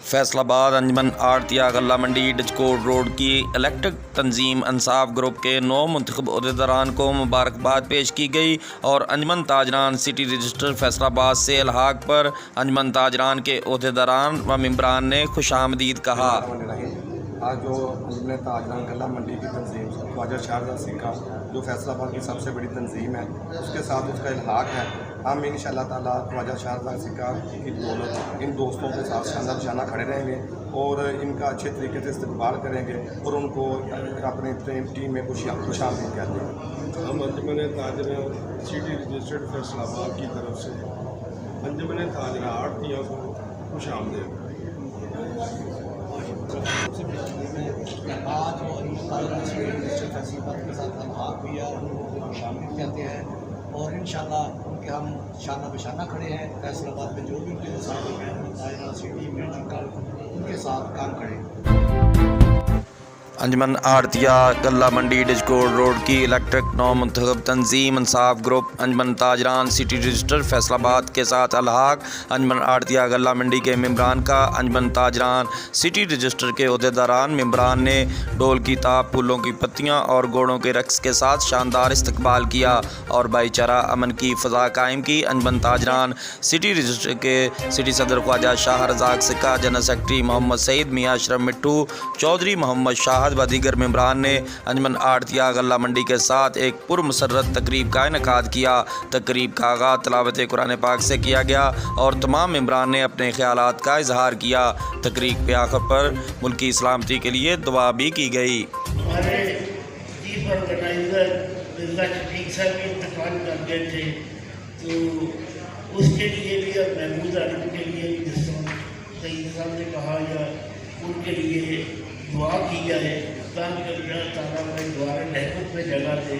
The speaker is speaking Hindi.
फैसलाबाद अंजमन आड़तिया गल्ला मंडी डचकोट रोड की इलेक्ट्रिक तंजीम इंसाफ ग्रुप के 9 मुंतखब अहदेदारान को मुबारकबाद पेश की गई और अंजमन ताजरान सिटी रजिस्टर फैसलाबाद से अलहाक पर अंजमन ताजरान के अहदेदारान व मेंबरान ने खुशामदीद कहा। आज जो अंजमन ताजरान गल्ला मंडी की तंजीम ख्वाजा शाहजहां सिक्का जो फैसलाबाद की सबसे बड़ी तंजीम है उसके साथ उसका इल्हाक है। हम इंशाअल्लाह ताला ख्वाजा शाहजहां सिक्का की दौलत इन दोस्तों के साथ शाना बशाना खड़े रहेंगे और इनका अच्छे तरीके से इस्तेमाल करेंगे और उनको अपनी टीम में खुशामदीद कहते हैं। हम अंजमन ताजरान सिटी रजिस्टर्ड फैसलाबाद की तरफ से अंजमन ताजरान आड़तिया को खुशामदीद। आज फैसलाबाद के साथ हम हाथ भी है उनको शामिल कहते हैं और इंशाल्लाह उनके हम शाना बशाना खड़े हैं। फैसलाबाद में जो भी उनके साथ सिटी म्यूजिकल उनके साथ काम करें। अंजमन आड़तिया गल्ला मंडी डचकोट रोड की इलेक्ट्रिक 9 मुंतखब तंजीम इंसाफ ग्रुप अंजमन ताजरान सिटी रजिस्टर फैसलाबाद के साथ अलहाक अंजमन आड़तिया गल्ला मंडी के मेंबरान का अंजमन ताजरान सिटी रजिस्टर के अहदेदारान मेंबरान ने डोल की ताप, फूलों की पत्तियां और घोड़ों के रक्स के साथ शानदार इस्तकबाल किया और भाईचारा अमन की फ़ज़ा कायम की। अंजमन ताजरान सिटी रजिस्टर के सिटी सदर ख्वाजा शाह रज़ाक सिक्का, जनरल सेक्रेटरी मोहम्मद सईद, मियाँ अशरफ मिट्टू, चौधरी मोहम्मद शाह व दीगर मेंबरान ने अंजमन आड़तिया गल्ला मंडी के साथ एक पुरमसरत तकरीब का इनेकाद किया। तकरीब का आगाज़ तिलावत कुरान पाक से किया गया और तमाम मेंबरान ने अपने ख्यालात का इजहार किया। तकरीब के आखिर पर मुल्की सलामती के लिए दुआ भी की गई। हमारे चीफ ऑर्गेनाइज़र मिर्ज़ा शफीक साहब भी इंतकाल कर गए थे, तो उसके लिए भी और महमूद आलम के लिए भी जिस सईद साहब ने कहा या उनके लिए दुआ की जाए ताकि अल्लाह ताला में दुआ रहमत में जगह दे।